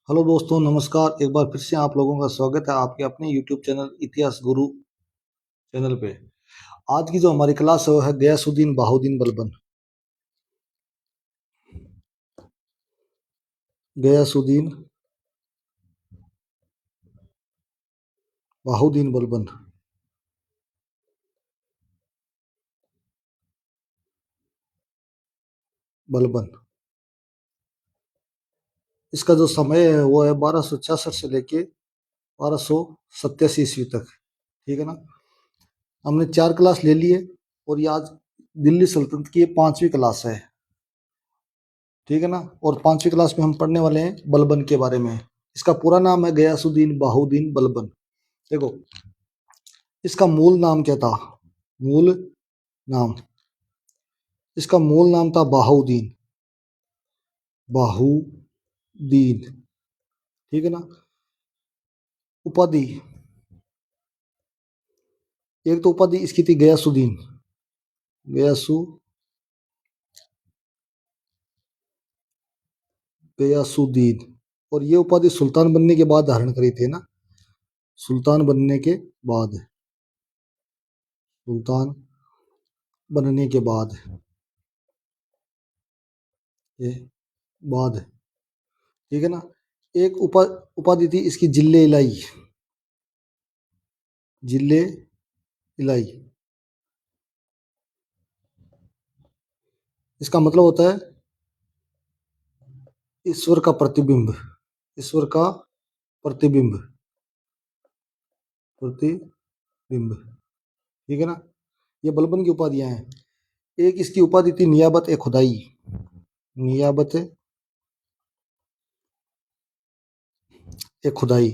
Hello दोस्तों, नमस्कार। एक बार फिर से आप लोगों का स्वागत है आपके अपने यूट्यूब चैनल इतिहास गुरु चैनल पे। आज की जो हमारी क्लास है वो है गयासुद्दीन बहाउद्दीन बलबन। गयासुद्दीन बहाउद्दीन बलबन। बलबन इसका जो समय है वो है 1266 से लेके 1287 ईस्वी तक। ठीक है ना। हमने 4 क्लास ले लिए और ये आज दिल्ली सल्तनत की ये 5वीं क्लास है। ठीक है ना। और 5वीं क्लास में हम पढ़ने वाले हैं बलबन के बारे में। इसका पूरा नाम है गयासुद्दीन बहाउद्दीन बलबन। देखो, इसका मूल नाम क्या था। मूल नाम, इसका मूल नाम था बहाउद्दीन। बहाउद्दीन। ठीक है ना। उपाधि, एक तो उपाधि इसकी थी गयासुद्दीन। गयासु गयासुद्दीन। और ये उपाधि सुल्तान बनने के बाद धारण करी थी ना। सुल्तान बनने के बाद, सुल्तान बनने के बाद, ये बाद। ठीक है ना। एक उपाधि थी इसकी जिले इलाई। जिले इलाई, इसका मतलब होता है ईश्वर का प्रतिबिंब। ईश्वर का प्रतिबिंब। प्रतिबिंब। ठीक है ना। ये बलबन की उपाधियां हैं। एक इसकी उपाधि थी नियाबत ए खुदाई। नियाबत ए खुदाई।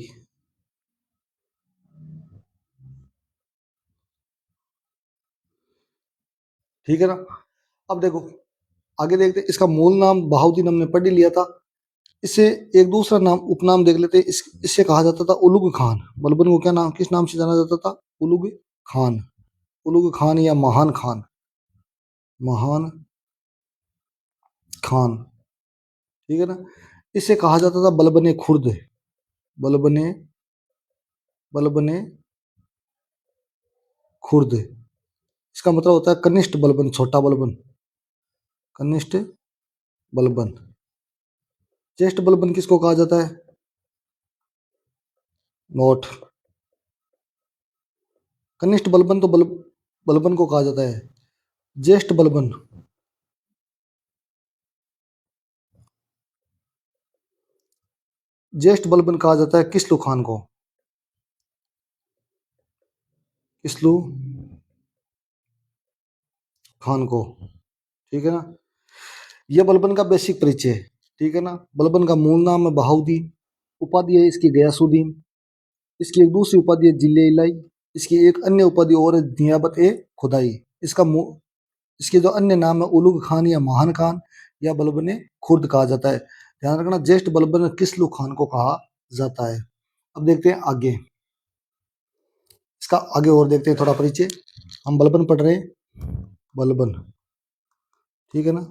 ठीक है ना। अब देखो, आगे देखते हैं। इसका मूल नाम बहाउद्दीन हमने पढ़ ही लिया था। इससे एक दूसरा नाम उपनाम देख लेते हैं। इससे कहा जाता था उलुग खान। बलबन को क्या नाम, किस नाम से जाना जाता था। उलुग खान। उलुग खान या महान खान। महान खान। ठीक है ना। इससे कहा जाता था बलबने खुर्द। बलबने बलबने खुर्द। इसका मतलब होता है कनिष्ठ बलबन, छोटा बलबन। कनिष्ठ बलबन। ज्येष्ठ बलबन किसको कहा जाता है। नोट। कनिष्ठ बलबन तो बलबन को कहा जाता है। ज्येष्ठ बलबन, ज्येष्ठ बलबन कहा जाता है किस्लू खान को। किस्लू खान को। ठीक है ना। यह बलबन का बेसिक परिचय है। ठीक है ना। बलबन का मूल नाम है बहाउद्दीन। उपाधि है इसकी गयासुद्दीन। इसकी एक दूसरी उपाधि है जिले इलाई। इसकी एक अन्य उपाधि और है नियाबत ए खुदाई। इसका इसके जो अन्य नाम है उलुग खान या महान खान या बलबन खुर्द कहा जाता है। ध्यान रखना, ज्येष्ठ बलबन किस्लू खान को कहा जाता है। अब देखते हैं आगे। इसका आगे और देखते हैं थोड़ा परिचय। हम बलबन पढ़ रहे हैं। बलबन। ठीक है ना।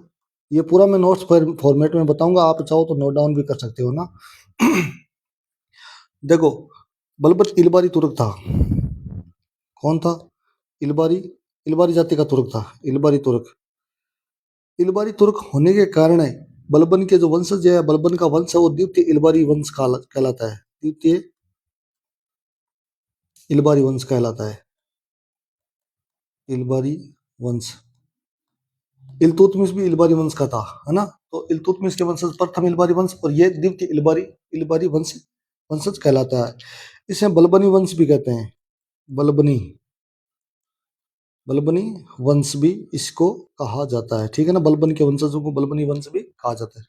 ये पूरा मैं नोट्स फॉर्मेट में बताऊंगा, आप चाहो तो नोट डाउन भी कर सकते हो ना। देखो, बलबन इलबारी तुर्क था। कौन था। इलबारी। इलबारी जाति का तुर्क था। इलबारी तुर्क। इलबारी तुर्क होने के कारण है बलबन के जो वंशज है, बलबन का वंश है वो द्वितीय इलबारी वंश कहलाता है। द्वितीय इलबारी वंश कहलाता है। इलबारी वंश। इल्तुतमिश भी इलबारी वंश का था, है ना। तो इल्तुतमिश के वंशज प्रथम इलबारी वंश और ये द्वितीय इलबारी इलबारी वंशज कहलाता है। इसे बलबनी वंश भी कहते हैं। बलबनी बलबनी वंश भी इसको कहा जाता है। ठीक है ना। बलबन के वंशजों को बलबनी वंश भी कहा जाता है।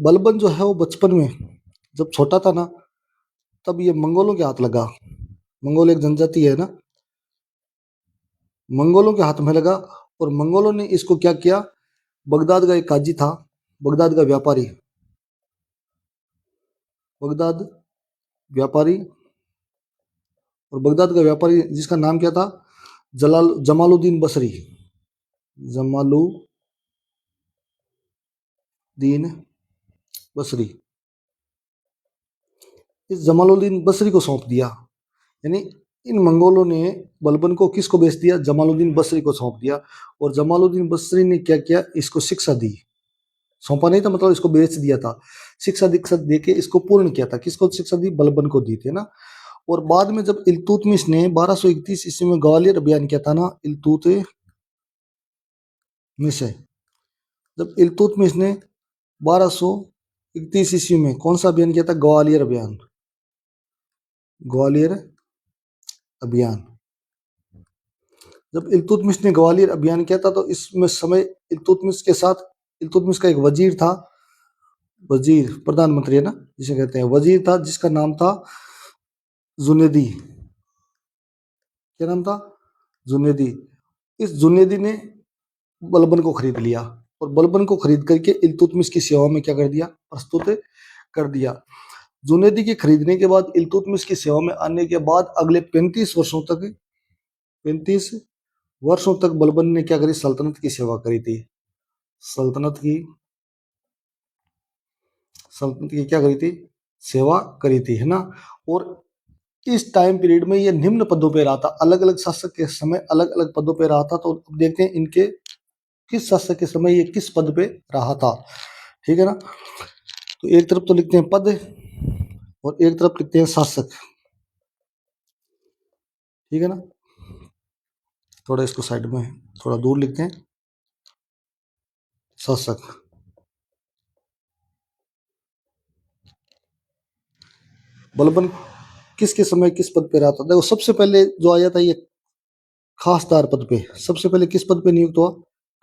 बलबन जो है वो बचपन में जब छोटा था ना, तब ये मंगोलों के हाथ लगा। मंगोल एक जनजाति है ना। मंगोलों के हाथ में लगा और मंगोलों ने इसको क्या किया। बगदाद का एक काजी था, बगदाद का व्यापारी, बगदाद व्यापारी और बगदाद का व्यापारी जिसका नाम क्या था, जमालुद्दीन बसरी। जमालुद्दीन बसरी। इस जमालुद्दीन बसरी को सौंप दिया। यानी इन मंगोलों ने बलबन को किसको बेच दिया? जमालुद्दीन बसरी को सौंप दिया। और जमालुद्दीन बसरी ने क्या किया? इसको शिक्षा दी। सौंपा नहीं था, मतलब इसको बेच दिया था। शिक्षा दीक्षा दे के इसको पूर्ण किया था। किसको शिक्षा दी? बलबन को दी थी ना। और बाद में जब इल्तुतमिश ने 1231 ईस्वी में ग्वालियर अभियान किया था ना, इल्तुतमिश है, जब इल्तुतमिश ने 1231 ईस्वी में कौन सा अभियान किया था? ग्वालियर अभियान। ग्वालियर अभियान। जब इल्तुतमिश ने ग्वालियर अभियान किया था तो इसमें समय इल्तुतमिश के साथ इल्तुतमिश का एक वजीर था, वजीर प्रधानमंत्री है ना जिसे कहते हैं, वजीर था जिसका नाम था जुनेदी। क्या नाम था? जुनेदी। इस जुनेदी ने बलबन को खरीद लिया और बलबन को खरीद करके इल्तुतमिश की सेवा में क्या कर दिया? प्रस्तुत कर दिया। जुनेदी के खरीदने के बाद इल्तुतमिश की सेवा में आने के बाद अगले 35 वर्षों तक बलबन ने क्या करी? सल्तनत की सेवा करी थी। सल्तनत की क्या करी थी? सेवा करी थी, है ना। और इस टाइम पीरियड में ये निम्न पदों पे रहा था। अलग अलग शासक के समय अलग अलग पदों पे रहा था। तो अब देखते हैं इनके किस शासक के समय ये किस पद पे रहा था। ठीक है ना। तो एक तरफ तो लिखते हैं पद और एक तरफ लिखते हैं शासक। ठीक है ना। थोड़ा इसको साइड में थोड़ा दूर लिखते हैं शासक। बलबन किसके समय किस पद पे रहा था? देखो सबसे पहले जो आया था ये खासदार पद पे। सबसे पहले किस पद पे नियुक्त हुआ?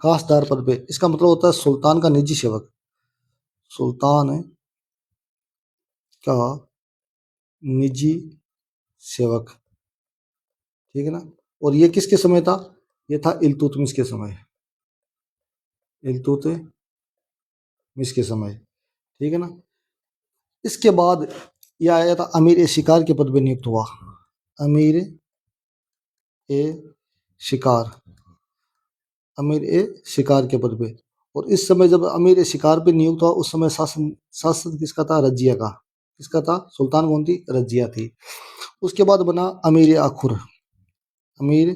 खासदार पद पे। इसका मतलब होता है सुल्तान का निजी सेवक। सुल्तान का निजी सेवक। ठीक है ना। और ये किसके समय था? ये था इल्तुतमिश के समय। इल्तुतमिश के समय। ठीक है ना। इसके बाद यह आया था अमीर ए शिकार के पद पे नियुक्त हुआ। अमीर ए शिकार। अमीर ए शिकार के पद पे। और इस समय जब अमीर ए शिकार पे नियुक्त हुआ उस समय शासन शासन किसका था? रजिया का। किसका था? सुल्तान कौन थी? रजिया थी। उसके बाद बना अमीर ए आखुर। अमीर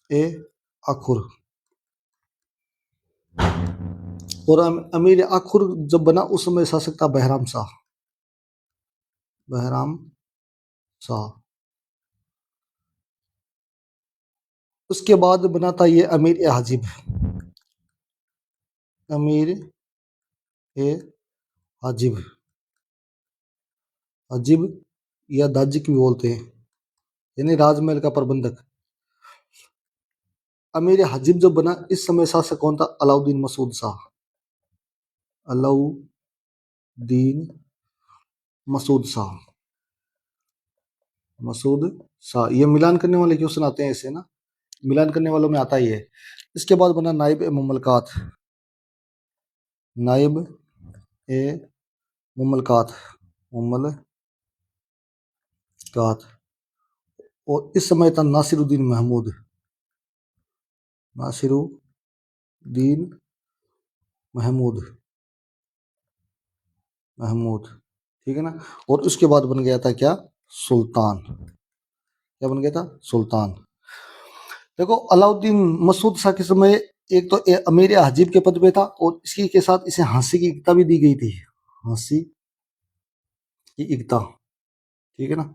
ए आखुर। और अमीर आखुर जब बना उस समय शासक था बहराम शाह। बहराम शाह। उसके बाद बना था ये अमीर ए हाजिब। अमीर ए हाजिब। हाजिब या दाजिक भी बोलते हैं, यानी राजमहल का प्रबंधक। अमीर ए हाजिब जब बना इस समय शासक कौन था? अलाउद्दीन मसूद शाह। अलाउद्दीन मसूद शाह। मसूद शाह। ये मिलान करने वाले क्वेश्चन आते हैं ऐसे ना, मिलान करने वालों में आता ही है। इसके बाद बना नाइब ए मुमलकात। नाइब ए मुमलकात। मुमलकात। और इस समय था नासिरुद्दीन महमूद। नासिरुद्दीन महमूद। महमूद। ठीक है ना। और उसके बाद बन गया था क्या? सुल्तान। क्या बन गया था? सुल्तान। देखो अलाउद्दीन मसूद शाह के समय एक तो अमीर हजीब के पद पे था और इसी के साथ इसे हांसी की इक्ता भी दी गई थी। हांसी की इक्ता। ठीक है ना।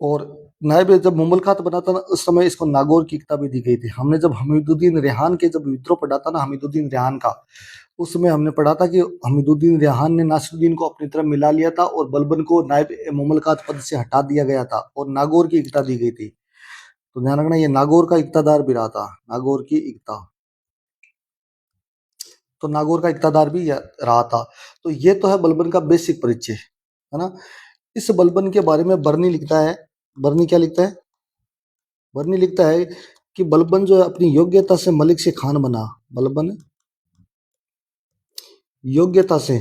और नायब जब मुमलकात बना था ना उस समय इसको नागौर की इक्ता भी दी गई थी। हमने जब हमीदुद्दीन रेहान के जब विद्रोह पढ़ा था ना, हमीदुद्दीन रेहान का, उस समय हमने पढ़ा था कि हमीदुद्दीन रेहान ने नासिरुद्दीन को अपनी तरफ मिला लिया था और बलबन को नायब मुमलकात पद से हटा दिया गया था और नागौर की इक्ता दी गई थी। तो ध्यान रखना ये नागौर का इक्तादार भी रहा था। नागौर की इक्ता। तो नागौर का इक्तादार भी रहा था। तो ये तो है बलबन का बेसिक परिचय, है ना। इस बलबन के बारे में बर्नी लिखता है। बर्नी क्या लिखता है? बर्नी लिखता है कि बलबन जो है अपनी योग्यता से मलिक से खान बना। बलबन योग्यता से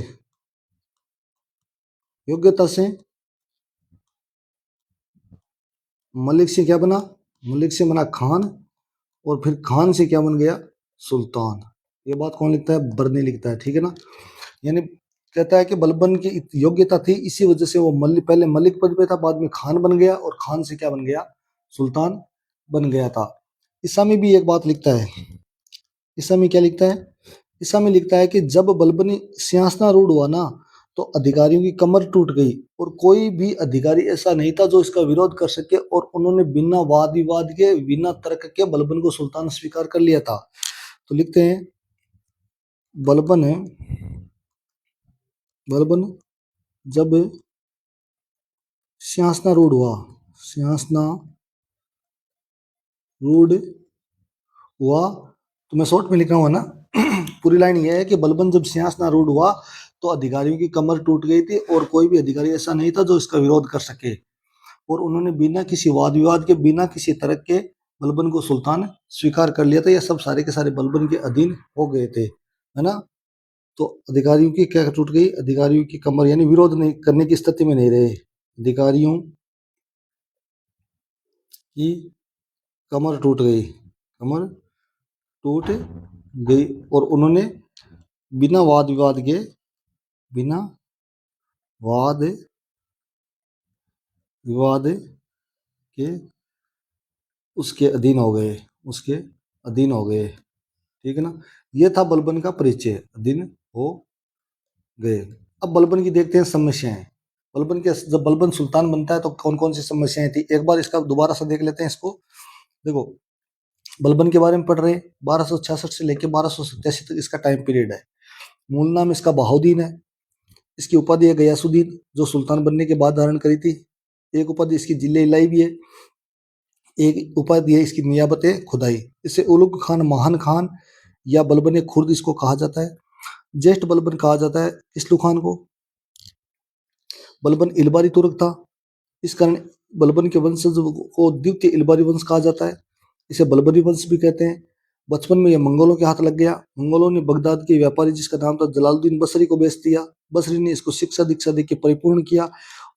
मलिक से क्या बना? मलिक से बना खान और फिर खान से क्या बन गया? सुल्तान। ये बात कौन लिखता है? बर्नी लिखता है। ठीक है ना। यानी कहता है कि बलबन की योग्यता थी, इसी वजह से वो पहले मलिक पद पे था, बाद में खान बन गया, और खान से क्या बन गया, सुल्तान बन गया था। ईसा में भी एक बात लिखता है, ईसा में क्या लिखता है, ईसा में लिखता है कि जब बलबन सिंहासनारूढ़ हुआ ना, तो अधिकारियों की कमर टूट गई, और कोई भी अधिकारी ऐसा नहीं था जो इसका विरोध कर सके, और उन्होंने बिना वाद विवाद के, बिना तर्क के बलबन को सुल्तान स्वीकार कर लिया था। तो लिखते हैं, बलबन बलबन जब सिंहासनारूढ़ हुआ, सिंहासनारूढ़ हुआ, तो मैं शॉर्ट में लिखा हुआ ना, पूरी लाइन ये है कि बलबन जब सिंहासनारूढ़ हुआ, तो अधिकारियों की कमर टूट गई थी, और कोई भी अधिकारी ऐसा नहीं था जो इसका विरोध कर सके, और उन्होंने बिना किसी वाद विवाद के, बिना किसी तर्क के बलबन को सुल्तान स्वीकार कर लिया था। ये सब सारे के सारे बलबन के अधीन हो गए थे, है ना। तो अधिकारियों की क्या टूट गई, अधिकारियों की कमर, यानी विरोध नहीं करने की स्थिति में नहीं रहे, अधिकारियों की कमर टूट गई, कमर टूट गई, और उन्होंने बिना वाद विवाद के, बिना वाद विवाद के उसके अधीन हो गए, उसके अधीन हो गए, ठीक है ना। ये था बलबन का परिचय, अधीन हो गए। अब बलबन की देखते हैं समस्याएं। बलबन के जब बलबन सुल्तान बनता है तो कौन कौन सी समस्याएं थी, एक बार इसका दोबारा से देख लेते हैं इसको। देखो, बलबन के बारे में पढ़ रहे हैं, 1266 से लेकर 1287 तक इसका टाइम पीरियड है। मूल नाम इसका बहाउद्दीन है। इसकी उपाधि है गयासुद्दीन, जो सुल्तान बनने के बाद धारण करी थी। एक उपाधि इसकी जिले इलाई भी है। एक उपाधि है इसकी नियाबत खुदाई। इसे उलुग खान, महान खान या बलबन खुर्द इसको कहा जाता है। ज्येष्ठ बलबन कहा जाता है इसलू खान को। बलबन इलबारी तुर्क था, इस कारण बलबन के वंशज को द्वितीय इलबारी वंश कहा जाता है। इसे बलबनी वंश भी कहते हैं। बचपन में यह मंगोलों के हाथ लग गया। मंगोलों ने बगदाद के व्यापारी जिसका नाम था जलालुद्दीन बसरी को बेच दिया। बसरी ने इसको शिक्षा दीक्षा देके परिपूर्ण किया,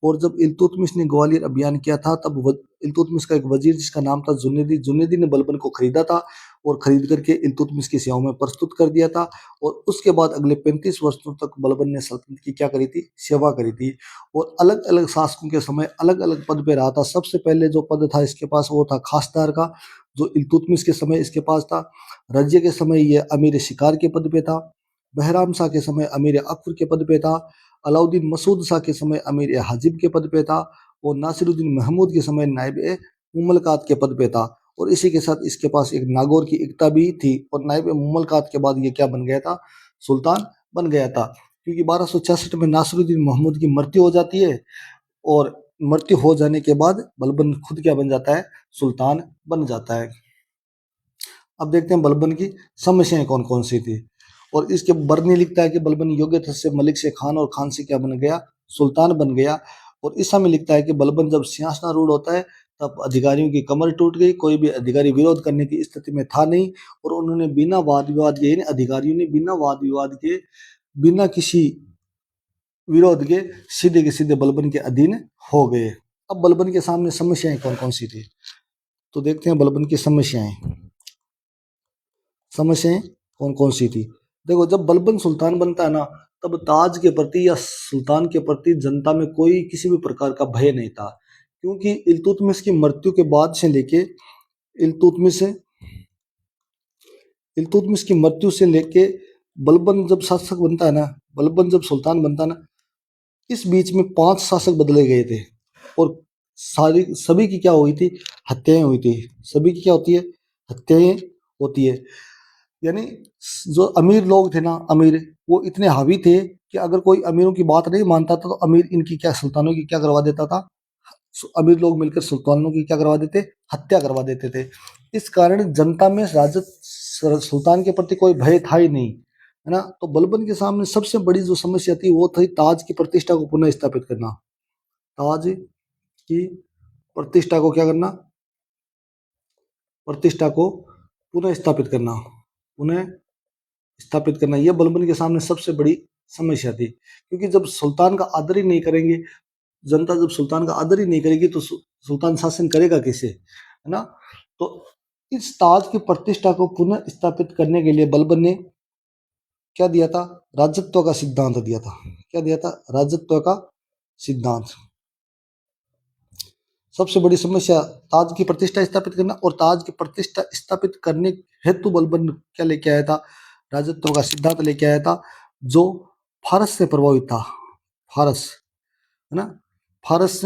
और जब इल्तुतमिश ने ग्वालियर अभियान किया था, तब इल्तुतमिश का एक वजीर जिसका नाम था जुनेदी, जुनेदी ने बलबन को खरीदा था, और खरीद करके इल्तुतमिश की सेवाओं में प्रस्तुत कर दिया था। और उसके बाद अगले 35 वर्षों तक बलबन ने सल्तनत की क्या करी थी, सेवा करी थी, और अलग अलग शासकों के समय अलग अलग पद पे रहा था। सबसे पहले जो पद था इसके पास वो था खासदार का, जो इल्तुतमिश के समय इसके पास था। रजिया के समय ये अमीर शिकार के पद पे था। बहराम शाह के समय अमीर अकबर के पद पे था। अलाउद्दीन मसूद शाह के समय अमीर हाजिब के पद पे था। और नासिरुद्दीन महमूद के समय नायब मुमलकात के पद पे था। और इसी के साथ इसके पास एक नागौर की इक्ता भी थी, और नायब मुमलकात के बाद ये क्या बन गया था, सुल्तान बन गया था। क्योंकि 1266 में नासिरुद्दीन महमूद की मृत्यु हो जाती है, और मृत्यु हो जाने के बाद बलबन खुद क्या बन जाता है, सुल्तान बन जाता है। अब देखते हैं बलबन की समस्याएं कौन कौन सी थी। और इसके बरनी लिखता है कि बलबन योग्य था से मलिक से खान, और खान से क्या बन गया, सुल्तान बन गया। और ईसा में लिखता है कि बलबन जब सिंहासनारूढ़ होता है, तब अधिकारियों की कमर टूट गई, कोई भी अधिकारी विरोध करने की स्थिति में था नहीं, और उन्होंने बिना वाद विवाद के, यानी अधिकारियों ने बिना वाद विवाद के, बिना किसी विरोध के, सीधे के सीधे बलबन के अधीन हो गए। अब बलबन के सामने समस्याएं कौन कौन सी थी, तो देखते हैं बलबन की समस्याएं कौन कौन सी थी। देखो, जब बलबन सुल्तान बनता है ना, तब ताज के प्रति या सुल्तान के प्रति जनता में कोई किसी भी प्रकार का भय नहीं था। क्योंकि इल्तुतमिश की मृत्यु के बाद से लेके, इल्तुतमिश इल्तुतमिश की मृत्यु से लेके बलबन जब शासक बनता है ना, बलबन जब सुल्तान बनता है ना, इस बीच में 5 शासक बदले गए थे, और सारी सभी की क्या हुई थी, हत्याएं हुई थी। सभी की क्या होती है, हत्याएं होती है। यानी जो अमीर लोग थे ना, अमीर, वो इतने हावी थे कि अगर कोई अमीरों की बात नहीं मानता था, तो अमीर इनकी क्या, सुल्तानों की क्या करवा देता था, अमीर लोग मिलकर सुल्तानों की क्या करवा देते, हत्या करवा देते थे। इस कारण जनता में राजत सुल्तान के प्रति कोई भय था ही नहीं, है ना। तो बलबन के सामने सबसे बड़ी जो समस्या थी वो थी ताज की प्रतिष्ठा को पुनः स्थापित करना। ताज की प्रतिष्ठा को क्या करना, प्रतिष्ठा को पुनः स्थापित करना, पुनः स्थापित करना, यह बलबन के सामने सबसे बड़ी समस्या थी। क्योंकि जब सुल्तान का आदर ही नहीं करेंगे, जनता जब सुल्तान का आदर ही नहीं करेगी, तो सुल्तान शासन करेगा कैसे, है ना। तो इस ताज की प्रतिष्ठा को पुनः स्थापित करने के लिए बलबन ने क्या दिया था, राजत्व का सिद्धांत दिया था। क्या दिया था? राजत्व का सिद्धांत। सबसे बड़ी समस्या ताज की प्रतिष्ठा स्थापित करना, और ताज की प्रतिष्ठा स्थापित करने हेतु बलबन क्या लेके आया था? राजत्व का सिद्धांत लेके आया था, जो फारस से प्रभावित था। फारस, है ना, फारस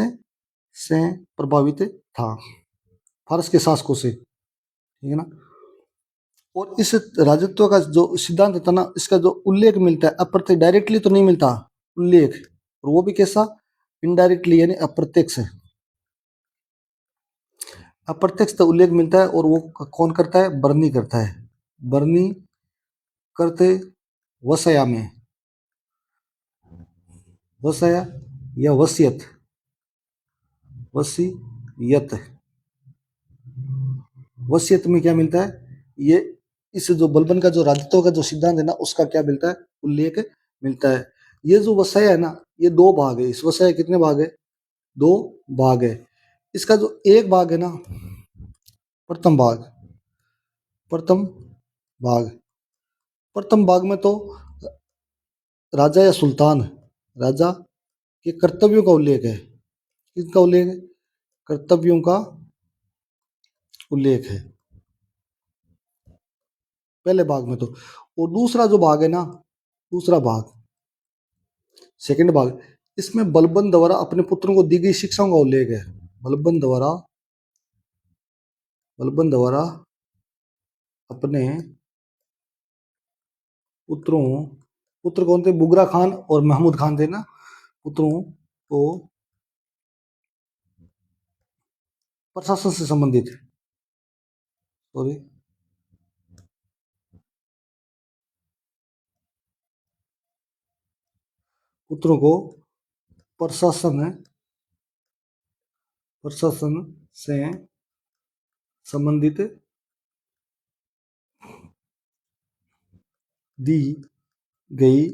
से प्रभावित था, फारस के शासकों से, ठीक है ना। और इस राजत्व का जो सिद्धांत था ना, इसका जो उल्लेख मिलता है अप्रत्यक्ष, डायरेक्टली तो नहीं मिलता उल्लेख, और वो भी कैसा? इनडायरेक्टली, यानी अप्रत्यक्ष। अप्रत्यक्ष तो उल्लेख मिलता है, और वो कौन करता है? बर्नी करता है। बर्नी करते वसया में, वसया या वसीयत, वसीयत, वसीयत में क्या मिलता है? ये इस जो बलबन का जो राजत्व का जो सिद्धांत है ना, उसका क्या मिलता है? उल्लेख मिलता है। ये जो वसया है ना, ये दो भाग है। इस वसया कितने भाग है? दो भाग है। इसका जो एक भाग है ना, प्रथम भाग, प्रथम भाग, प्रथम भाग में तो राजा या सुल्तान, राजा के कर्तव्यों का उल्लेख है। किसका उल्लेख है? कर्तव्यों का उल्लेख है पहले भाग में तो। और दूसरा जो भाग है ना, दूसरा भाग, सेकंड भाग, इसमें बलबन द्वारा अपने पुत्रों को दी गई शिक्षाओं का उल्लेख है। बलबन द्वारा, बलबन द्वारा अपने पुत्रों, पुत्र कौन थे? बुगरा खान और महमूद खान थे ना। पुत्रों को प्रशासन से संबंधित, सॉरी, पुत्रों को प्रशासन, प्रशासन से संबंधित दी गई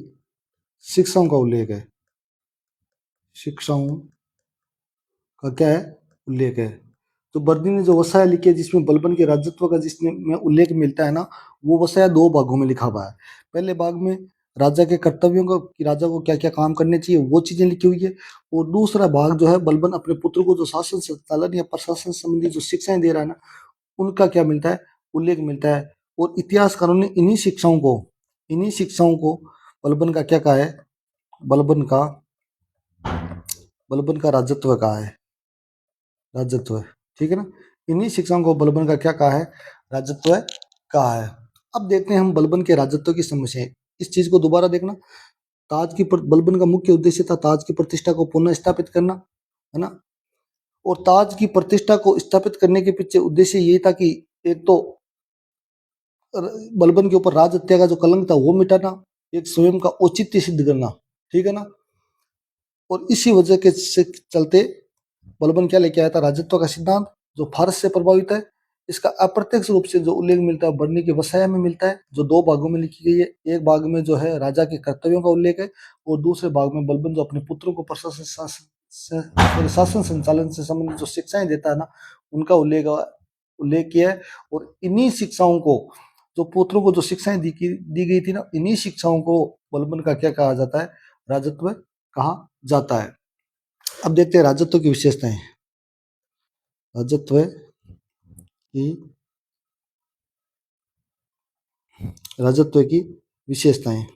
शिक्षाओं का उल्लेख है। शिक्षाओं का क्या है? उल्लेख है। तो बर्नी ने जो वसाया लिखी है, जिसमें बलबन के राजत्व का जिसमें उल्लेख मिलता है ना, वो वसाया दो भागों में लिखा हुआ है। पहले भाग में राजा के कर्तव्यों को, कि राजा को क्या क्या काम करने चाहिए, वो चीजें लिखी हुई है। और दूसरा भाग जो है, बलबन अपने पुत्र को जो शासन संचालन या प्रशासन संबंधी जो शिक्षाएं दे रहा है ना, उनका क्या मिलता है? उल्लेख मिलता है। और इतिहासकारों ने इन्हीं शिक्षाओं को, इन्हीं शिक्षाओं को बलबन का क्या कहा है? बलबन का, बलबन का राजत्व कहा है। राजत्व, ठीक है ना। इन्हीं शिक्षाओं को बलबन का क्या कहा है? राजत्व कहा है। अब देखते हैं हम बलबन के राजत्व की समस्याएं। इस चीज को दोबारा देखना। बलबन का मुख्य उद्देश्य था ताज की प्रतिष्ठा को पुनः स्थापित करना, है ना। और ताज की प्रतिष्ठा को स्थापित करने के पीछे उद्देश्य यही था कि एक तो बलबन के ऊपर राज हत्या का जो कलंक था वो मिटाना, एक स्वयं का औचित्य सिद्ध करना, ठीक है ना। और इसी वजह के से चलते बलबन क्या लेके आया था? राजत्व का सिद्धांत, जो फारस से प्रभावित है। इसका अप्रत्यक्ष रूप से जो उल्लेख मिलता है बर्नी के वसाया में मिलता है, जो दो भागों में लिखी गई है। एक भाग में जो है राजा के कर्तव्यों का उल्लेख है, और दूसरे भाग में बलबन जो अपने पुत्रों को प्रशासन संचालन से संबंधित जो शिक्षाएं देता है ना, उनका उल्लेख उल्लेख किया है। और इन्हीं शिक्षाओं को, जो पुत्रों को जो शिक्षाएं दी गई थी ना, इन्हीं शिक्षाओं को बलबन का क्या कहा जाता है? राजत्व कहा जाता है। अब देखते हैं राजत्व की विशेषताएं। राजत्व की, राजत्व की विशेषताएं।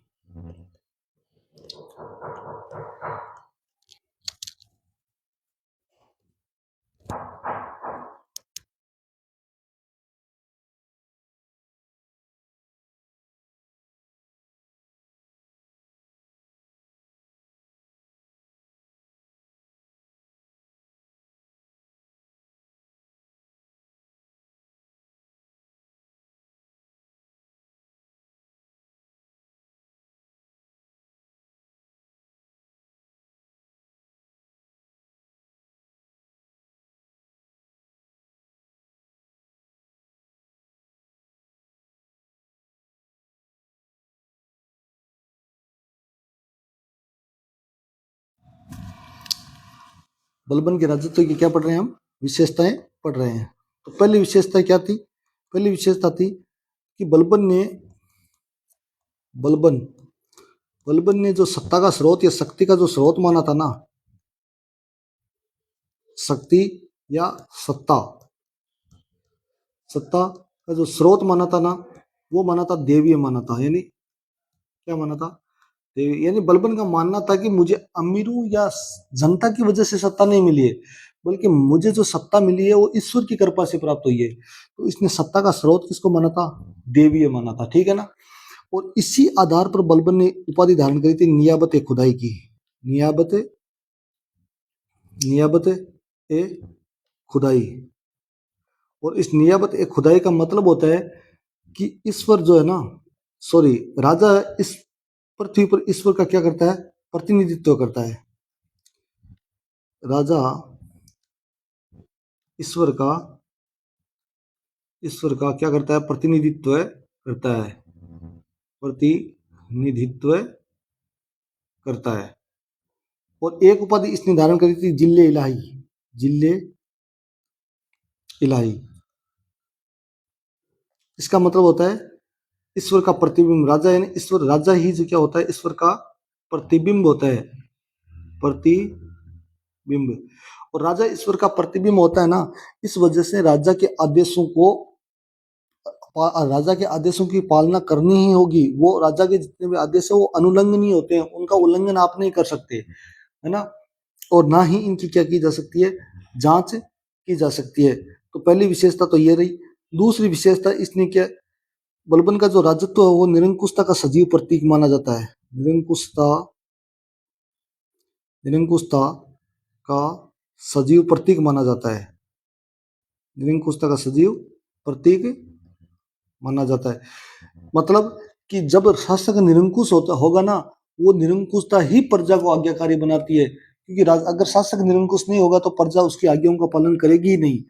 बलबन के राजत्व की क्या पढ़ रहे हैं हम? विशेषताएं पढ़ रहे हैं। तो पहली विशेषता क्या थी? पहली विशेषता थी कि बलबन बलबन ने जो सत्ता का स्रोत या शक्ति का जो स्रोत माना था ना, शक्ति या सत्ता, सत्ता का जो स्रोत माना था ना, वो माना था देवीय माना था। यानी क्या माना था? देवी। यानी बलबन का मानना था कि मुझे अमीरों या जनता की वजह से सत्ता नहीं मिली है, बल्कि मुझे जो सत्ता मिली है वो ईश्वर की कृपा से प्राप्त हुई है। तो इसने सत्ता का स्रोत किसको माना था? देवीय माना था। ठीक है ना। और इसी आधार पर बलबन ने उपाधि धारण करी थी नियाबत ए खुदाई की। नियाबत नियाबत ए खुदाई। और इस नियाबत ए खुदाई का मतलब होता है कि ईश्वर जो है ना, सॉरी, राजा इस पृथ्वी पर ईश्वर का क्या करता है? प्रतिनिधित्व करता है। राजा ईश्वर का क्या करता है? प्रतिनिधित्व करता है। प्रतिनिधित्व करता है। और एक उपाधि इसने धारण करी थी, जिल्ले इलाही। जिल्ले इलाही, इसका मतलब होता है ईश्वर का प्रतिबिंब। राजा यानी ईश्वर, राजा ही जो क्या होता है? ईश्वर का प्रतिबिंब होता है। प्रतिबिंब। और राजा ईश्वर का प्रतिबिंब होता है ना, इस वजह से राजा के आदेशों की पालना करनी ही होगी। वो राजा के जितने भी आदेश है वो अनुल्लंघनीय होते हैं, उनका उल्लंघन आप नहीं कर सकते, है ना। और ना ही इनकी क्या की जा सकती है? जांच की जा सकती है। तो पहली विशेषता तो ये रही। दूसरी विशेषता, इसने क्या, बलबन का जो राजत्व है वो निरंकुशता का सजीव प्रतीक माना जाता है। निरंकुशता का सजीव प्रतीक माना जाता है। निरंकुशता का सजीव प्रतीक माना जाता है। मतलब कि जब शासक निरंकुश होगा ना, वो निरंकुशता ही प्रजा को आज्ञाकारी बनाती है। क्योंकि अगर शासक निरंकुश नहीं होगा तो प्रजा उसकी आज्ञाओं का पालन करेगी ही नहीं।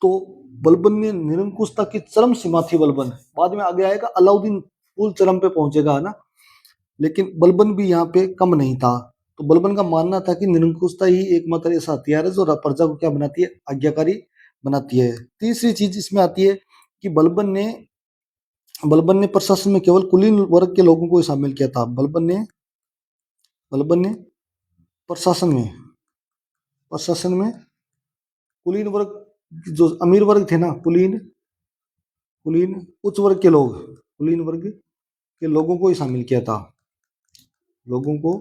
तो बलबन ने निरंकुशता की चरम सीमा थी। बलबन बाद में आगे आएगा, अलाउद्दीन फुल चरम पे पहुंचेगा, है ना। लेकिन बलबन भी यहाँ पे कम नहीं था। तो बलबन का मानना था कि निरंकुशता ही एकमात्र ऐसा हथियार है जो प्रजा को क्या बनाती है? आज्ञाकारी बनाती है। तीसरी चीज इसमें आती है कि बलबन ने प्रशासन में केवल कुलीन वर्ग के लोगों को शामिल किया था। बलबन ने प्रशासन में कुलीन वर्ग, जो अमीर वर्ग थे ना, कुलीन उच्च वर्ग के लोग, कुलीन वर्ग के लोगों को ही शामिल किया था। लोगों को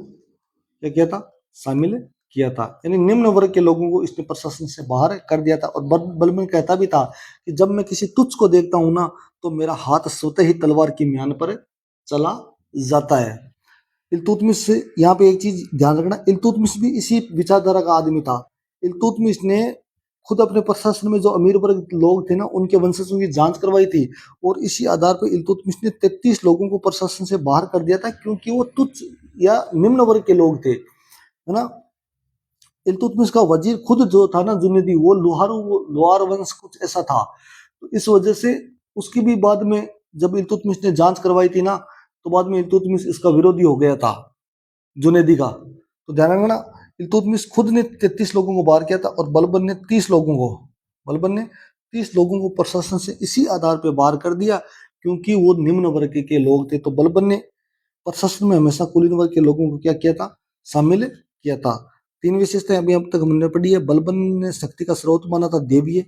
क्या किया था? शामिल किया था। यानी निम्न वर्ग के लोगों को इसने प्रशासन से बाहर कर दिया था। और बलबन कहता भी था कि जब मैं किसी तुच्छ को देखता हूं ना, तो मेरा हाथ स्वतः ही तलवार की म्यान पर चला जाता है। इल्तुतमिश, यहाँ पे एक चीज ध्यान रखना, इल्तुतमिश भी इसी विचारधारा का आदमी था। इल्तुतमिश ने खुद अपने प्रशासन में जो अमीर वर्ग लोग थे ना, उनके वंशजों की जांच करवाई थी। और इसी आधार पर इल्तुतमिश ने 33 लोगों को प्रशासन से बाहर कर दिया था, क्योंकि वो तुच्छ या निम्न वर्ग के लोग थे, है ना। इल्तुतमिश का वजीर खुद जो था ना, जुनेदी, वो लोहार वंश कुछ ऐसा था। तो इस वजह से उसकी भी बाद में जब इल्तुतमिश ने जांच करवाई थी ना, तो बाद में इल्तुतमिश इसका विरोधी हो गया था, जुनेदी का। तो ध्यान रखना, इल्तुतमिश खुद ने 33 लोगों को बाहर किया था, और बलबन ने 30 लोगों को प्रशासन से इसी आधार पर बाहर कर दिया, क्योंकि वो निम्न वर्ग के लोग थे। तो बलबन ने प्रशासन में हमेशा कुलीन वर्ग के लोगों को क्या किया था? शामिल किया था। तीन विशेषताएं अभी अब तक हमने पढ़ी है। बलबन ने शक्ति का स्रोत माना था देवीय।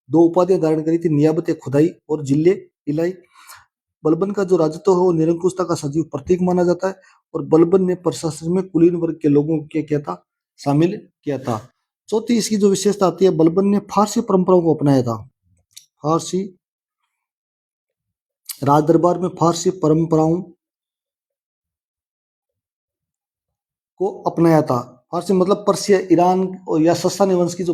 दो उपाधियां धारण करी थी, नियाबत खुदाई और जिले इलाई। बलबन का जो राजत्व है वो निरंकुशता का सजीव प्रतीक माना जाता है। और बलबन ने प्रशासन में कुलीन वर्ग के लोगों को क्या किया था? शामिल किया था। चौथी इसकी जो विशेषता आती है, बलबन ने फारसी परंपराओं को अपनाया था। फारसी राज दरबार में फारसी परंपराओं को अपनाया था। फारसी मतलब पर्शिया, ईरान या सस्सानी वंश की जो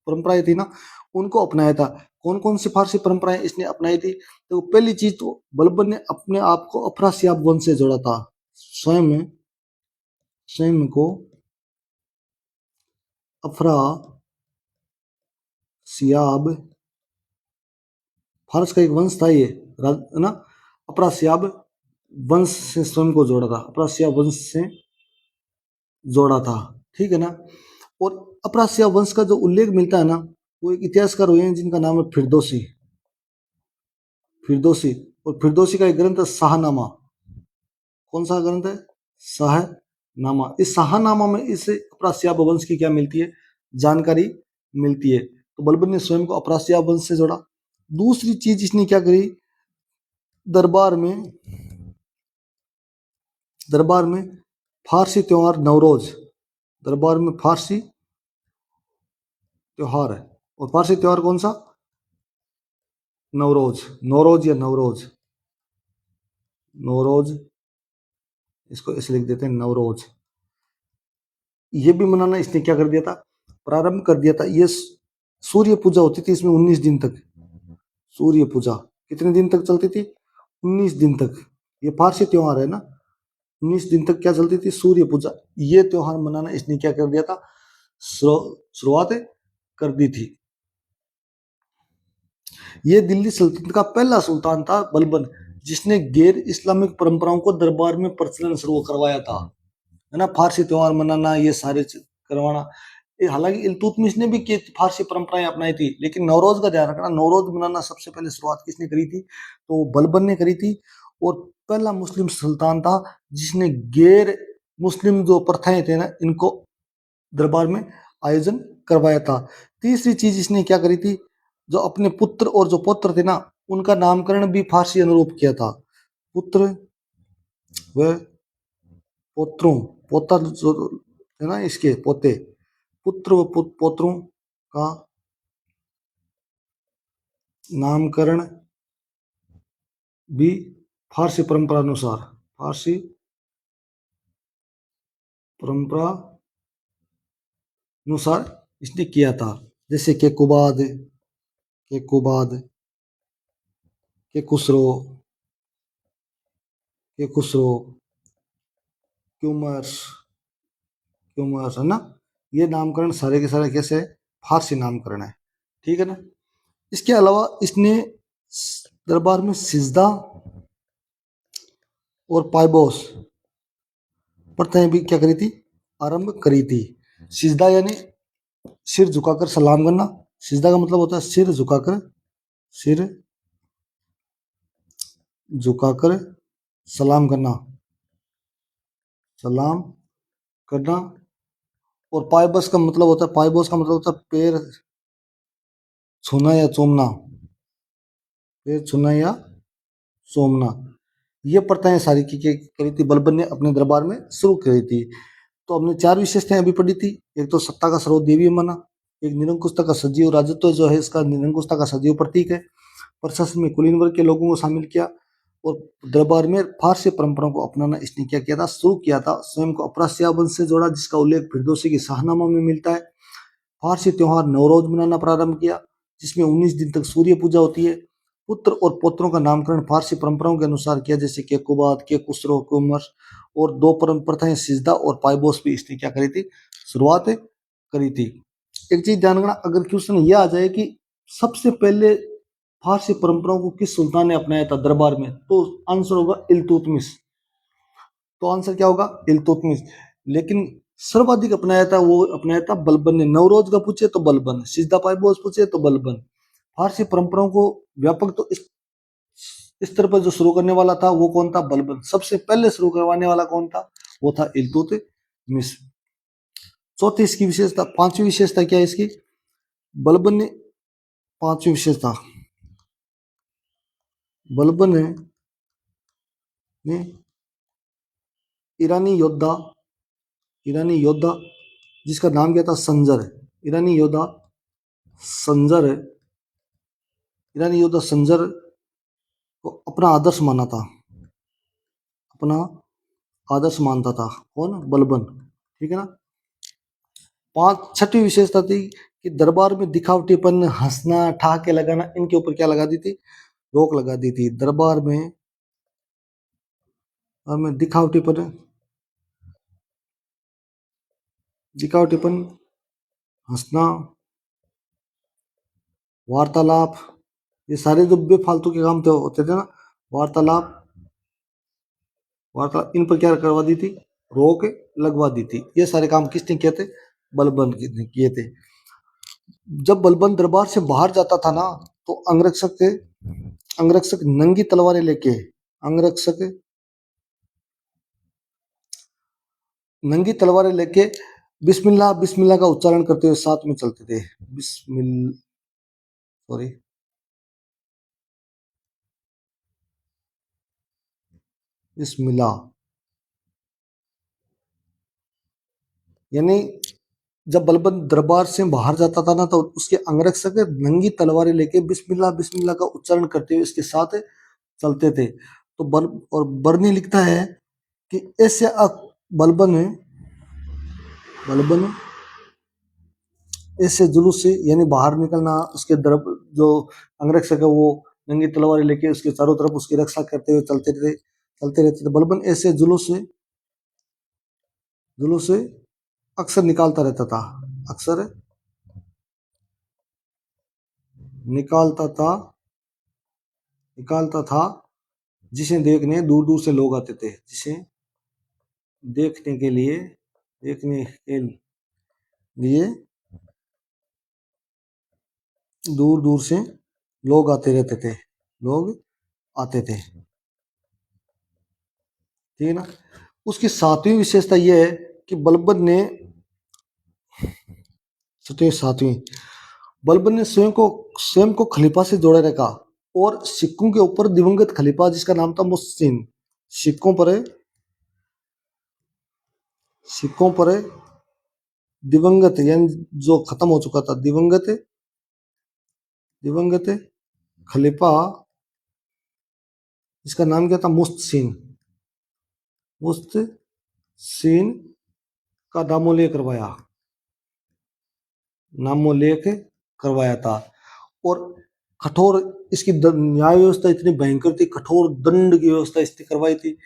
परंपराएं थी ना, उनको अपनाया था। कौन कौन सी फारसी परंपराएं इसने अपनाई थी? तो पहली चीज तो बलबन ने अपने आप को अफरासियाब वंश से जोड़ा था। स्वयं को अफरासियाब, फारस का एक वंश था ये, है ना। अफरासियाब वंश से स्वयं को जोड़ा था। अफरासियाब वंश से जोड़ा था, ठीक है ना। और अफरासियाब वंश का जो उल्लेख मिलता है ना, वो एक इतिहासकार हुए हैं जिनका नाम है फिरदौसी। और फिरदौसी का एक ग्रंथ है शाहनामा। कौन सा ग्रंथ है? शाहनामा। इस शाहनामा में इस अफरासियाब वंश की क्या मिलती है, जानकारी मिलती है। तो बलबन ने स्वयं को अफरासियाब वंश से जोड़ा। दूसरी चीज इसने क्या करी, दरबार में दरबार में फारसी त्योहार नवरोज, दरबार में फारसी त्योहार है, और फारसी त्योहार कौन सा, नवरोज, नौरोज या नवरोज, नवरोज, इसको ऐसे लिख देते हैं नवरोज। ये भी मनाना इसने क्या कर दिया था, प्रारंभ कर दिया था। ये सूर्य पूजा होती थी इसमें 19 दिन तक, सूर्य पूजा कितने दिन तक चलती थी, 19 दिन तक। ये पारसी त्योहार है ना, 19 दिन तक क्या चलती थी, सूर्य पूजा। ये त्योहार मनाना इसने क्या कर दिया था, शुरुआत कर दी थी। ये दिल्ली सल्तनत का पहला सुल्तान था बलबन, जिसने गैर इस्लामिक परंपराओं को दरबार में प्रचलन शुरू करवाया था, है ना। फारसी त्योहार मनाना, ये सारे करवाना। हालांकि इल्तुतमिश ने भी फारसी परंपराएं अपनाई थी, लेकिन नवरोज का ध्यान रखना, नवरोज मनाना सबसे पहले शुरुआत किसने करी थी, तो बलबन ने करी थी। और पहला मुस्लिम सुल्तान था जिसने गैर मुस्लिम जो प्रथाएं थे ना, इनको दरबार में आयोजन करवाया था। तीसरी चीज इसने क्या करी थी, जो अपने पुत्र और जो पौत्र थे ना, उनका नामकरण भी फारसी अनुरूप किया था। पुत्र व पौत्रों, पोता जो है ना, इसके पोते, पुत्र व पौत्रों का नामकरण भी फारसी परंपरा अनुसार, फारसी परंपरा अनुसार इसने किया था। जैसे केकुबाद, केकुबाद, केकुसरो, केकुसरो, क्यूमर्स, क्यूमर्स, है ना। ये नामकरण सारे के सारे कैसे है, फारसी नामकरण है, ठीक है ना। इसके अलावा इसने दरबार में सिजदा और पायबोस प्रथाएं भी क्या करी थी, आरंभ करी थी। सिजदा यानी सिर झुकाकर सलाम करना, सिजदा का मतलब होता है सिर झुकाकर, सिर झुकाकर सलाम करना, सलाम करना। और पायबस का मतलब होता है, पायबोस का मतलब होता है पैर छूना या चूमना, पैर छूना या चूमना। ये प्रथाएं सारी की करी थी, बलबन ने अपने दरबार में शुरू करी थी। तो हमने चार विशेषताएं अभी पढ़ी थी। एक तो सत्ता का स्रोत देवीय माना, एक निरंकुशता का सजीव राजत्व जो है, इसका निरंकुशता का सजीव प्रतीक है। प्रशासन में कुलीन वर्ग के लोगों को शामिल किया, और दरबार में फारसी परंपराओं को अपनाना इसने क्या किया था, शुरू किया था। स्वयं को अफरासिया वंश से जोड़ा, जिसका उल्लेख फिरदौसी की शाहनामा में मिलता है। फारसी त्योहार नवरोज मनाना प्रारंभ किया, जिसमें 19 दिन तक सूर्य पूजा होती है। पुत्र और पौत्रों का नामकरण फारसी परंपराओं के अनुसार किया, जैसे केकुबाद, के कुसरो, कुमर। और दो प्रथाएं सिजदा और पायबोस भी इसने क्या करी थी, शुरुआत करी थी। एक चीज ध्यान रखना, अगर क्वेश्चन यह आ जाए कि सबसे पहले फारसी परंपराओं को किस सुल्तान ने अपनाया था दरबार में, तो आंसर होगा इल्तुतमिश। तो आंसर क्या होगा, इल्तुतमिश। लेकिन सर्वाधिक अपनाया था, वो अपनाया था बलबन ने। नवरोज का पूछे तो बलबन, सिजदा पायबोस पूछे तो बलबन। फारसी परंपराओं को व्यापक तो इस स्तर पर जो शुरू करने वाला था वो कौन था, बलबन। सबसे पहले शुरू करवाने वाला कौन था, वो था इल्तुतमिश। चौथी इसकी विशेषता, पांचवी विशेषता क्या है इसकी, बलबन ने, पांचवी विशेषता, बलबन ने ईरानी योद्धा, ईरानी योद्धा जिसका नाम क्या था, संजर, ईरानी योद्धा संजर, ईरानी योद्धा संजर को अपना आदर्श माना था, अपना आदर्श मानता था। कौन, बलबन, ठीक है ना। छठी विशेषता थी कि दरबार में दिखावटीपन, हंसना, ठहाके लगाना, इनके ऊपर क्या लगा दी थी, रोक लगा दी थी। दरबार में दिखावटीपन, दिखावटीपन, हंसना, वार्तालाप, ये सारे जो बेफालतू के काम थे होते थे ना, वार्तालाप, वार्तालाप, इन पर क्या करवा दी थी, रोक लगवा दी थी। ये सारे काम किसने किए थे, बलबन ने किए थे। जब बलबन दरबार से बाहर जाता था ना, तो अंगरक्षक नंगी तलवारें लेके, अंगरक्षक नंगी तलवारें लेके बिस्मिल्लाह बिस्मिल्लाह का उच्चारण करते हुए साथ में चलते थे। बिस्मिल सॉरी बिस्मिल्लाह, यानी जब बलबन दरबार से बाहर जाता था ना, तो उसके अंगरक्षक नंगी तलवारें लेके बिस्मिल्लाह बिस्मिल्लाह का उच्चारण करते हुए इसके साथ चलते थे। तो बरनी लिखता है कि ऐसे बलबन बलबन ऐसे जुलूस से, यानी बाहर निकलना, उसके जो अंगरक्षक है वो नंगी तलवारें लेके उसके चारों तरफ उसकी रक्षा करते हुए चलते रहते थे। बलबन ऐसे जुलूस से अक्सर निकालता रहता था, अक्सर निकालता था निकालता था, जिसे देखने दूर दूर से लोग आते थे, जिसे देखने के लिए देखने के लिए दूर दूर से लोग आते रहते थे, लोग आते थे। ठीक है ना। उसकी सातवीं विशेषता यह है कि सातवीं, बलबन ने स्वयं को खलीफा से जोड़े रखा, और सिक्कों के ऊपर दिवंगत खलीफा जिसका नाम था मुहसिन, सिक्कों पर सिक्कों पर दिवंगत, यानी जो खत्म हो चुका था, दिवंगत खलीफा जिसका नाम क्या था, मुहसिन का नामोल्लेख करवाया था। और कठोर इसकी न्याय व्यवस्था इतनी भयंकर थी, कठोर दंड की व्यवस्था इसने करवाई थी।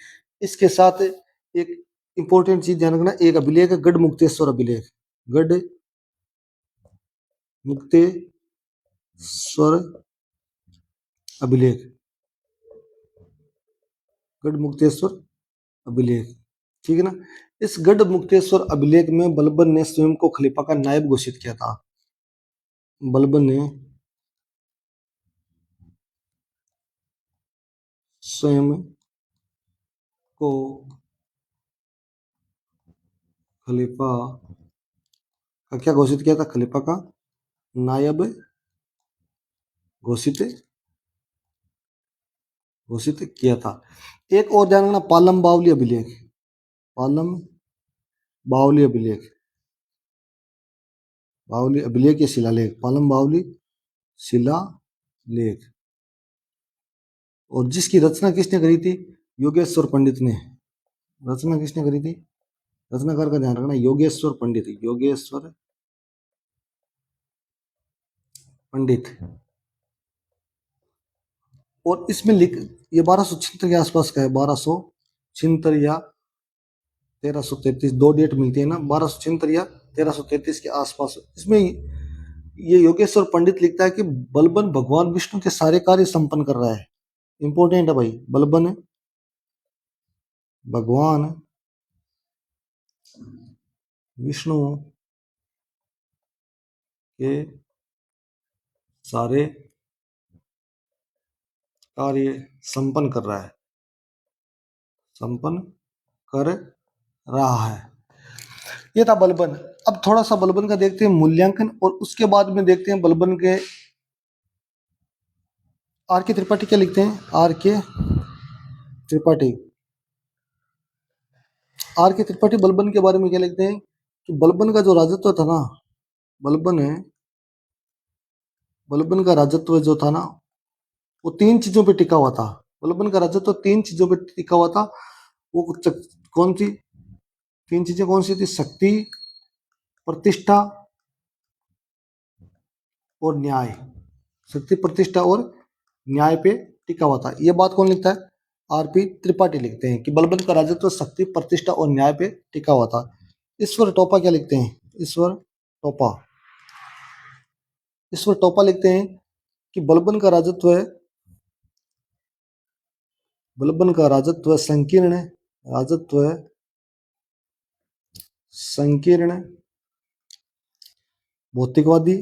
इसके साथ एक इंपॉर्टेंट चीज ध्यान रखना, एक अभिलेख है गढ़ मुक्तेश्वर अभिलेख, गढ़ मुक्तेश्वर अभिलेख, गढ़ मुक्तेश्वर अभिलेख। ठीक है ना। इस गढ़ मुक्तेश्वर अभिलेख में बलबन ने स्वयं को खलीफा का नायब घोषित किया था। बलबन ने स्वयं को खलीफा का क्या घोषित किया था, खलीफा का नायब घोषित घोषित किया था। एक और ध्यान रखना, पालम बावली अभिलेख, पालम बावली अभिलेख, बावली अभिलेख या शिलालेख, पालम बावली शिलालेख। और जिसकी रचना किसने करी थी, योगेश्वर पंडित ने। रचना किसने करी थी, रचनाकार का ध्यान रखना, योगेश्वर पंडित, योगेश्वर पंडित। और इसमें ये 1276 के आसपास का है, 1276 या 1333, दो डेट मिलती है ना, 1276 या 1333 के आसपास। इसमें ये योगेश्वर पंडित लिखता है कि बलबन भगवान विष्णु के सारे कार्य संपन्न कर रहा है। इंपॉर्टेंट है भाई, बलबन भगवान विष्णु के सारे कार्य संपन्न कर रहा है, संपन्न कर रहा है। ये था बलबन। अब थोड़ा सा बलबन का देखते हैं मूल्यांकन, और उसके बाद में देखते हैं बलबन के आर के त्रिपाठी क्या लिखते हैं। त्रिपाठी आर के त्रिपाठी बलबन के बारे में क्या लिखते हैं कि बलबन का जो राजत्व था ना, बलबन है बलबन का राजत्व जो था ना, वो तीन चीजों पे टिका हुआ था। बलबन का राजत्व तीन चीजों पे टिका हुआ था। वो कौन सी तीन चीजें, कौन सी थी, शक्ति, प्रतिष्ठा और न्याय। शक्ति, प्रतिष्ठा और न्याय पे टिका हुआ था। ये बात कौन लिखता है, आरपी त्रिपाठी लिखते हैं कि बलबन का राजत्व शक्ति, प्रतिष्ठा और न्याय पे टिका हुआ था। ईश्वर टोपा क्या लिखते हैं, टोपा ईश्वर टोपा लिखते हैं कि बलबन का राजत्व संकीर्ण, भौतिकवादी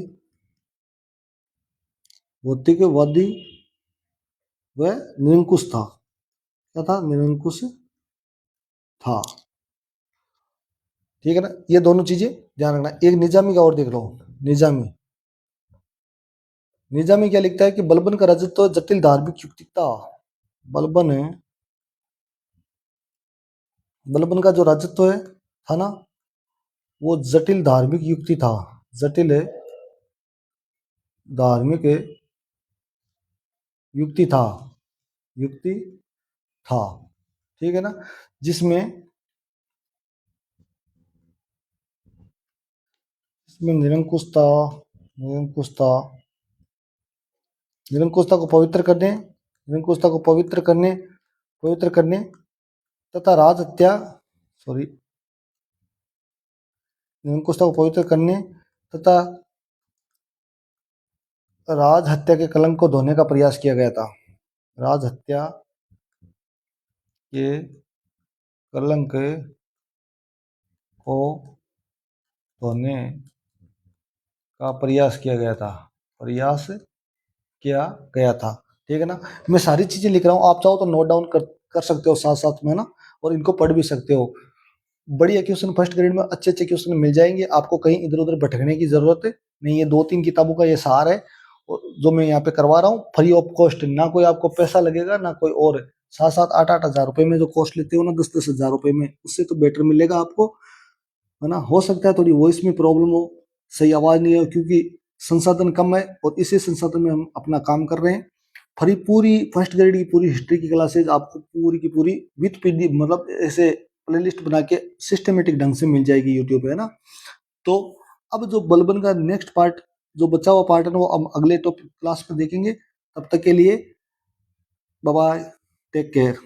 व निरंकुश था। क्या था, निरंकुश था। ठीक है ना। ये दोनों चीजें ध्यान रखना। एक निजामी का और देख लो। निजामी निजामी क्या लिखता है कि बलबन का राजत्व जटिल धार्मिक युक्ति था। बलबन है, बलबन का जो राजत्व है था ना, वो जटिल धार्मिक युक्ति था। जटिल है धार्मिक युक्ति था, युक्ति था, ठीक है ना। जिसमें इसमें निरंकुशता निरंकुशता को पवित्र करने, निरंकुशता को पवित्र करने तथा राज हत्या, सॉरी, निरंकुशता को पवित्र करने तथा राज हत्या के कलंक को धोने का प्रयास किया गया था। राज हत्या के कलंक को धोने का प्रयास किया गया था, प्रयास किया गया था, ठीक है ना। मैं सारी चीजें लिख रहा हूँ, आप चाहो तो नोट डाउन कर सकते हो साथ साथ में ना, और इनको पढ़ भी सकते हो। बढ़िया क्वेश्चन फर्स्ट ग्रेड में अच्छे अच्छे क्वेश्चन मिल जाएंगे आपको, कहीं इधर उधर भटकने की जरूरत नहीं है। 2-3 किताबों का ये सार है, और जो मैं यहाँ पे करवा रहा हूँ फ्री ऑफ कॉस्ट, ना कोई आपको पैसा लगेगा ना कोई और। 7-8 हजार रुपए में जो कॉस्ट लेते हो ना, 10-10 हजार रुपए में, उससे तो बेटर मिलेगा आपको, है ना। हो सकता है थोड़ी वॉइस में प्रॉब्लम हो, सही आवाज नहीं हो, क्योंकि संसाधन कम है और इसी संसाधन में हम अपना काम कर रहे हैं। पूरी फर्स्ट ग्रेड की पूरी हिस्ट्री की क्लासेज आपको पूरी की पूरी विथ पीडी, मतलब ऐसे प्लेलिस्ट बना के सिस्टमेटिक ढंग से मिल जाएगी यूट्यूब पे, है ना। तो अब जो बलबन का नेक्स्ट पार्ट, जो बचा हुआ पार्ट है ना, वो हम अगले टॉपिक क्लास में देखेंगे। तब तक के लिए बाय बाय, टेक केयर।